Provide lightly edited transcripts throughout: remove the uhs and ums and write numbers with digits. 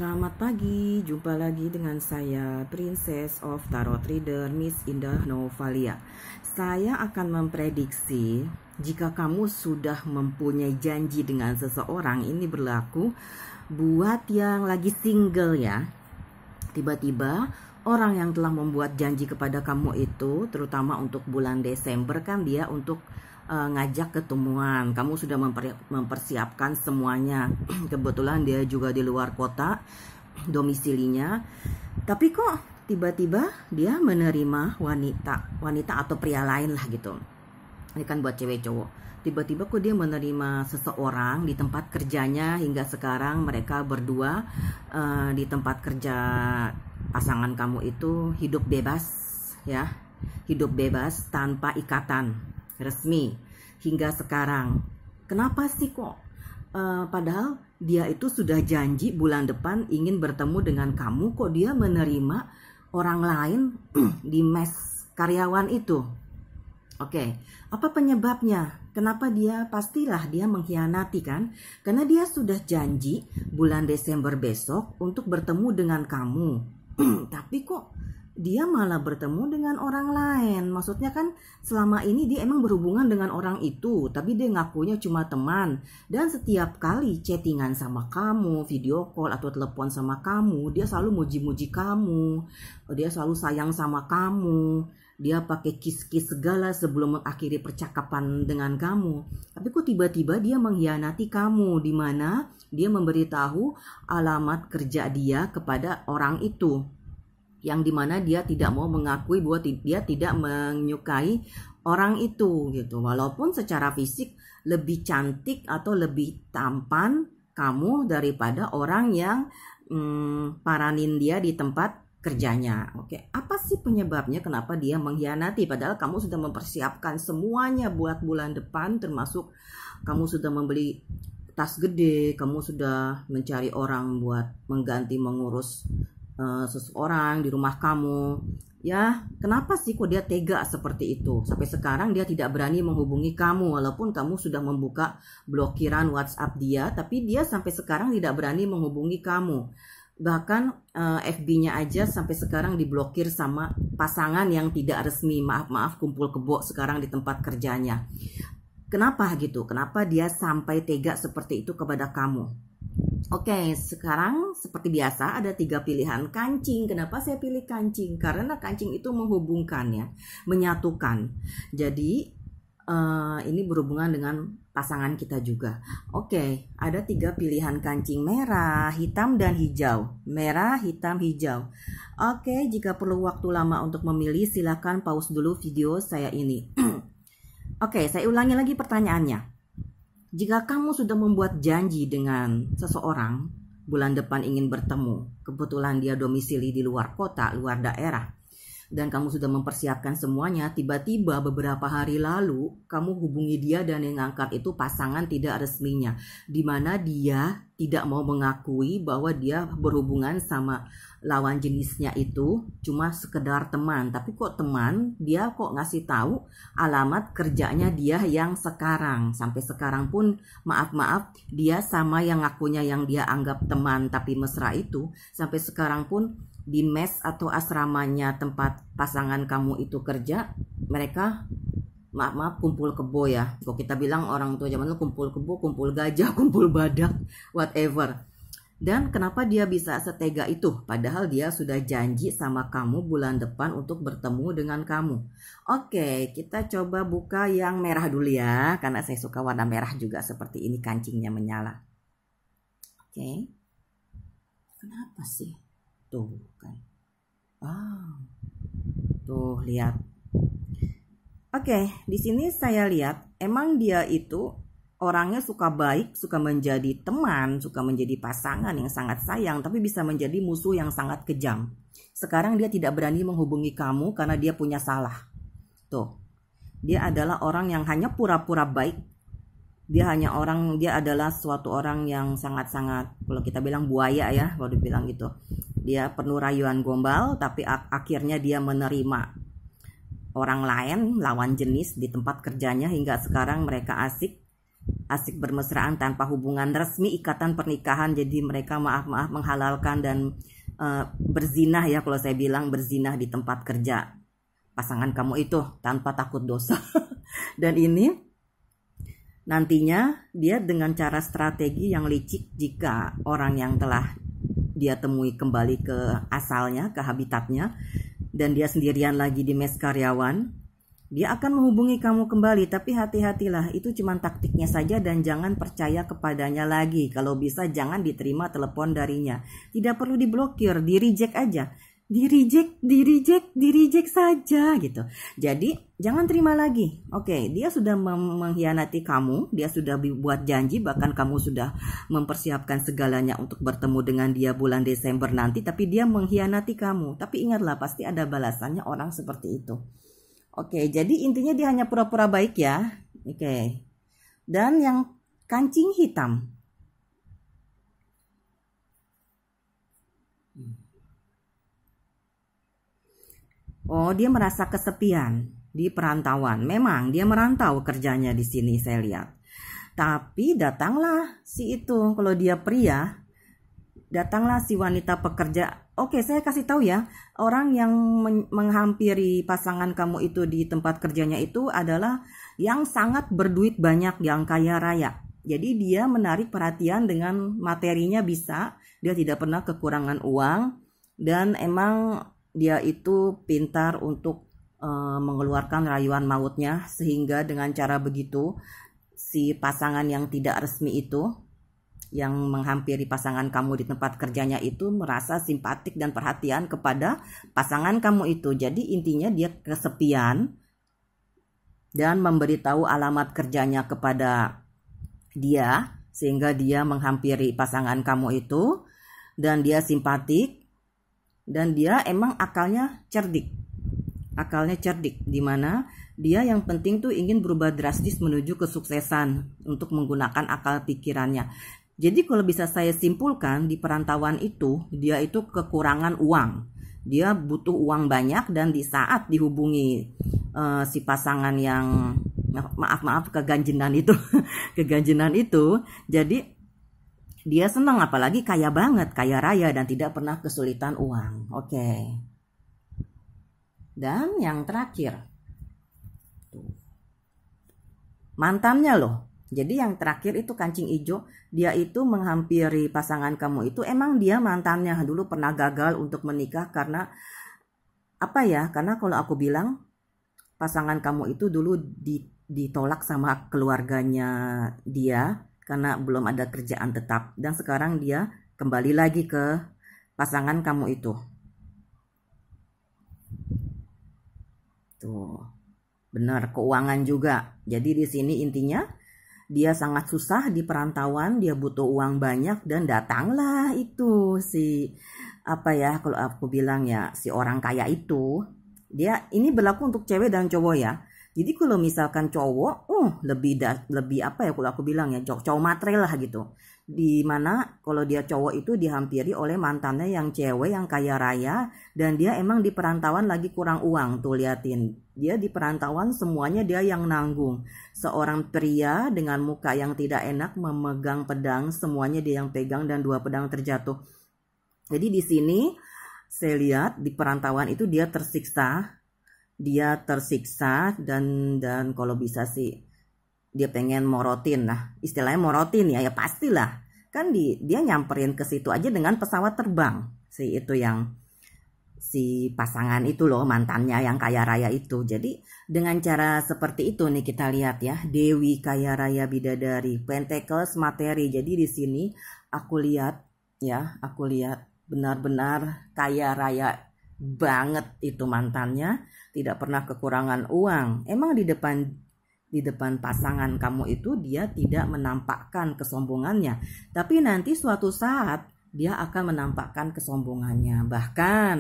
Selamat pagi, jumpa lagi dengan saya Princess of Tarot Reader Miss Indah Novalia. Saya akan memprediksi jika kamu sudah mempunyai janji dengan seseorang. Ini berlaku buat yang lagi single ya. Tiba-tiba orang yang telah membuat janji kepada kamu itu, terutama untuk bulan Desember kan dia untuk ngajak ketemuan. Kamu sudah mempersiapkan semuanya. Kebetulan dia juga di luar kota domisilinya. Tapi kok tiba-tiba dia menerima wanita atau pria lain lah gitu. Ini kan buat cewek cowok. Tiba-tiba kok dia menerima seseorang di tempat kerjanya, hingga sekarang mereka berdua di tempat kerja pasangan kamu itu hidup bebas ya. Hidup bebas tanpa ikatan resmi hingga sekarang. Kenapa sih kok padahal dia itu sudah janji bulan depan ingin bertemu dengan kamu, kok dia menerima orang lain di mes karyawan itu? Oke, apa penyebabnya? Kenapa dia? Pastilah dia mengkhianati kan? Karena dia sudah janji bulan Desember besok untuk bertemu dengan kamu. Tapi kok dia malah bertemu dengan orang lain? Maksudnya kan selama ini dia emang berhubungan dengan orang itu, tapi dia ngakunya cuma teman. Dan setiap kali chattingan sama kamu, video call atau telepon sama kamu, dia selalu muji-muji kamu, dia selalu sayang sama kamu, dia pakai kiss-kiss segala sebelum mengakhiri percakapan dengan kamu. Tapi kok tiba-tiba dia mengkhianati kamu, di mana dia memberitahu alamat kerja dia kepada orang itu, yang dimana dia tidak mau mengakui bahwa dia tidak menyukai orang itu gitu. Walaupun secara fisik lebih cantik atau lebih tampan kamu daripada orang yang paranin dia di tempat kerjanya. Oke, apa sih penyebabnya kenapa dia mengkhianati? Padahal kamu sudah mempersiapkan semuanya buat bulan depan, termasuk kamu sudah membeli tas gede, kamu sudah mencari orang buat mengganti mengurus seseorang di rumah kamu. Ya, kenapa sih kok dia tega seperti itu? Sampai sekarang dia tidak berani menghubungi kamu, walaupun kamu sudah membuka blokiran WhatsApp dia, tapi dia sampai sekarang tidak berani menghubungi kamu. Bahkan FB-nya aja sampai sekarang diblokir sama pasangan yang tidak resmi. Maaf kumpul kebo sekarang di tempat kerjanya. Kenapa gitu? Kenapa dia sampai tega seperti itu kepada kamu? Oke, sekarang seperti biasa ada 3 pilihan kancing. Kenapa saya pilih kancing? Karena kancing itu menghubungkan ya, menyatukan. Jadi ini berhubungan dengan pasangan kita juga. Oke, ada 3 pilihan kancing: merah, hitam, dan hijau. Merah, hitam, hijau. Oke, jika perlu waktu lama untuk memilih, silakan pause dulu video saya ini. Oke, saya ulangi lagi pertanyaannya. Jika kamu sudah membuat janji dengan seseorang, bulan depan ingin bertemu, kebetulan dia domisili di luar kota, luar daerah, dan kamu sudah mempersiapkan semuanya, tiba-tiba beberapa hari lalu kamu hubungi dia dan yang ngangkat itu pasangan tidak resminya, di mana dia tidak mau mengakui bahwa dia berhubungan sama lawan jenisnya itu cuma sekedar teman. Tapi kok teman, dia kok ngasih tahu alamat kerjanya dia yang sekarang. Sampai sekarang pun maaf dia sama yang ngakunya yang dia anggap teman tapi mesra itu, sampai sekarang pun di mes atau asramanya tempat pasangan kamu itu kerja, mereka maaf kumpul kebo ya. Kalau kita bilang orang tua zaman dulu, kumpul kebo, kumpul gajah, kumpul badak, whatever. Dan kenapa dia bisa setega itu? Padahal dia sudah janji sama kamu bulan depan untuk bertemu dengan kamu. Oke, kita coba buka yang merah dulu ya, karena saya suka warna merah juga seperti ini, kancingnya menyala. Oke, kenapa sih? Tuh kan. Tuh lihat. Oke, di sini saya lihat emang dia itu orangnya suka baik, suka menjadi teman, suka menjadi pasangan yang sangat sayang, tapi bisa menjadi musuh yang sangat kejam. Sekarang dia tidak berani menghubungi kamu karena dia punya salah. Tuh, dia adalah orang yang hanya pura-pura baik. Dia adalah suatu orang yang sangat-sangat, kalau kita bilang buaya ya, kalau dibilang gitu. Dia penuh rayuan gombal, tapi akhirnya dia menerima orang lain, lawan jenis di tempat kerjanya, hingga sekarang mereka asik asik bermesraan tanpa hubungan resmi ikatan pernikahan. Jadi mereka maaf-maaf menghalalkan dan berzinah ya, kalau saya bilang berzinah di tempat kerja pasangan kamu itu tanpa takut dosa. Dan ini nantinya dia dengan cara strategi yang licik, jika orang yang telah dia temui kembali ke asalnya, ke habitatnya, dan dia sendirian lagi di mes karyawan, dia akan menghubungi kamu kembali. Tapi hati-hatilah, itu cuma taktiknya saja dan jangan percaya kepadanya lagi. Kalau bisa jangan diterima telepon darinya. Tidak perlu diblokir, di reject aja. Di reject saja gitu. Jadi jangan terima lagi. Oke, dia sudah mengkhianati kamu, dia sudah buat janji, bahkan kamu sudah mempersiapkan segalanya untuk bertemu dengan dia bulan Desember nanti, tapi dia mengkhianati kamu. Tapi ingatlah, pasti ada balasannya orang seperti itu. Oke, jadi intinya dia hanya pura-pura baik ya. Oke. Dan yang kancing hitam. Oh, dia merasa kesepian di perantauan. Memang dia merantau kerjanya di sini, saya lihat. Tapi datanglah si itu, kalau dia pria, datanglah si wanita pekerja. Oke, saya kasih tahu ya, orang yang menghampiri pasangan kamu itu di tempat kerjanya itu adalah yang sangat berduit banyak, yang kaya raya. Jadi dia menarik perhatian dengan materinya bisa, dia tidak pernah kekurangan uang, dan emang dia itu pintar untuk mengeluarkan rayuan mautnya, sehingga dengan cara begitu si pasangan yang tidak resmi itu, yang menghampiri pasangan kamu di tempat kerjanya itu, merasa simpatik dan perhatian kepada pasangan kamu itu. Jadi intinya dia kesepian dan memberitahu alamat kerjanya kepada dia, sehingga dia menghampiri pasangan kamu itu, dan dia simpatik. Dan dia emang akalnya cerdik, dimana dia yang penting tuh ingin berubah drastis menuju kesuksesan untuk menggunakan akal pikirannya. Jadi kalau bisa saya simpulkan, di perantauan itu dia itu kekurangan uang, dia butuh uang banyak, dan di saat dihubungi si pasangan yang maaf keganjenan itu keganjenan itu, jadi dia senang, apalagi kaya banget, kaya raya, dan tidak pernah kesulitan uang. Oke. Dan yang terakhir, mantannya loh. Jadi yang terakhir itu kancing hijau, dia itu menghampiri pasangan kamu itu, emang dia mantannya dulu pernah gagal untuk menikah karena apa ya? Karena kalau aku bilang, pasangan kamu itu dulu ditolak sama keluarganya dia karena belum ada kerjaan tetap, dan sekarang dia kembali lagi ke pasangan kamu itu. Tuh, benar, keuangan juga. Jadi di sini intinya dia sangat susah di perantauan, dia butuh uang banyak, dan datanglah itu si kalau aku bilang ya, si orang kaya itu. Dia ini berlaku untuk cewek dan cowok ya. Jadi kalau misalkan cowok, lebih kalau aku bilang ya, cowok matre lah gitu. Dimana kalau dia cowok itu dihampiri oleh mantannya yang cewek yang kaya raya, dan dia emang di perantauan lagi kurang uang. Tuh liatin, dia di perantauan semuanya dia yang nanggung. Seorang pria dengan muka yang tidak enak memegang pedang, semuanya dia yang pegang, dan 2 pedang terjatuh. Jadi di sini saya lihat di perantauan itu dia tersiksa dan kalau bisa sih dia pengen morotin, nah istilahnya morotin ya pastilah kan, dia nyamperin ke situ aja dengan pesawat terbang, si pasangan itu loh, mantannya yang kaya raya itu. Jadi dengan cara seperti itu nih kita lihat ya, Dewi kaya raya bidadari, Pentacles materi. Jadi di sini aku lihat benar-benar kaya raya banget itu mantannya, tidak pernah kekurangan uang. Emang di depan pasangan kamu itu dia tidak menampakkan kesombongannya, tapi nanti suatu saat dia akan menampakkan kesombongannya. Bahkan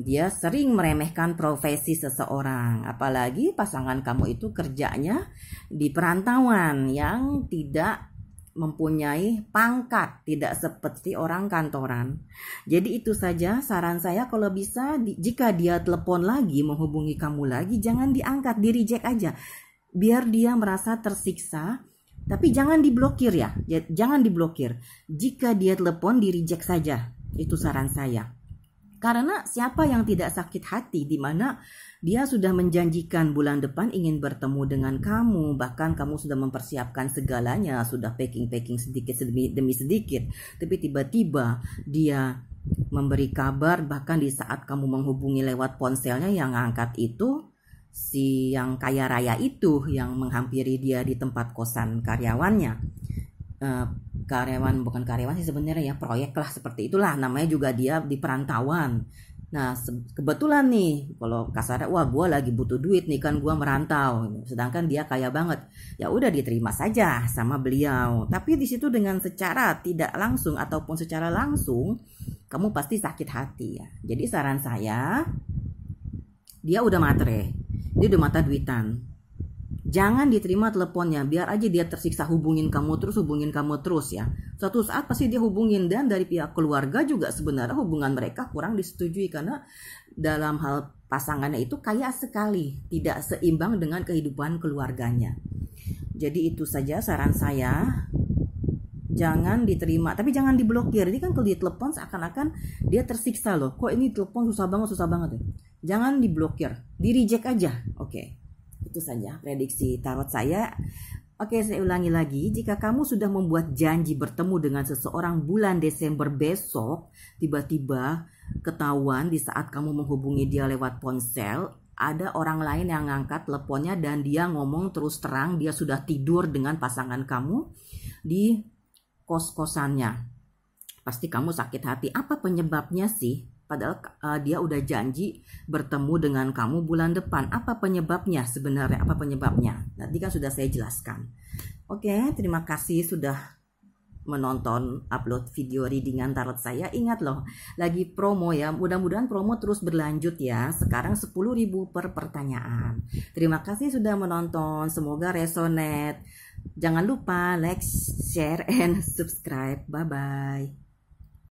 dia sering meremehkan profesi seseorang, apalagi pasangan kamu itu kerjanya di perantauan yang tidak mempunyai pangkat, tidak seperti orang kantoran. Jadi itu saja saran saya, kalau bisa jika dia telepon lagi, menghubungi kamu lagi, jangan diangkat, di reject aja, biar dia merasa tersiksa. Tapi jangan diblokir ya, jangan diblokir. Jika dia telepon, di reject saja. Itu saran saya. Karena siapa yang tidak sakit hati di mana dia sudah menjanjikan bulan depan ingin bertemu dengan kamu, bahkan kamu sudah mempersiapkan segalanya, sudah packing sedikit demi sedikit, tapi tiba-tiba dia memberi kabar, bahkan di saat kamu menghubungi lewat ponselnya, yang angkat itu si yang kaya raya itu yang menghampiri dia di tempat kosan karyawannya. Bukan karyawan sih sebenarnya ya, proyek lah, seperti itulah namanya, juga dia di perantauan. Nah kebetulan nih, kalau kasarnya, wah gue lagi butuh duit nih kan, gue merantau, sedangkan dia kaya banget, ya udah diterima saja sama beliau. Tapi di situ dengan secara tidak langsung ataupun secara langsung, kamu pasti sakit hati ya. Jadi saran saya, dia udah matre, dia udah mata duitan, jangan diterima teleponnya, biar aja dia tersiksa hubungin kamu terus ya. Suatu saat pasti dia hubungin, dan dari pihak keluarga juga sebenarnya hubungan mereka kurang disetujui karena dalam hal pasangannya itu kaya sekali, tidak seimbang dengan kehidupan keluarganya. Jadi itu saja saran saya, jangan diterima, tapi jangan diblokir. Ini kan kalau ditelepon seakan-akan dia tersiksa loh, kok ini telepon susah banget ya. Jangan diblokir, di reject aja. Oke. Itu saja prediksi tarot saya. Oke, saya ulangi lagi. Jika kamu sudah membuat janji bertemu dengan seseorang bulan Desember besok, tiba-tiba ketahuan di saat kamu menghubungi dia lewat ponsel, ada orang lain yang ngangkat teleponnya dan dia ngomong terus terang dia sudah tidur dengan pasangan kamu di kos-kosannya. Pasti kamu sakit hati. Apa penyebabnya sih? Padahal dia udah janji bertemu dengan kamu bulan depan. Apa penyebabnya sebenarnya? Apa penyebabnya? Tadi kan sudah saya jelaskan. Oke, terima kasih sudah menonton upload video readingan tarot saya. Ingat loh, lagi promo ya. Mudah-mudahan promo terus berlanjut ya. Sekarang 10.000 per pertanyaan. Terima kasih sudah menonton. Semoga resonate. Jangan lupa like, share, and subscribe. Bye-bye.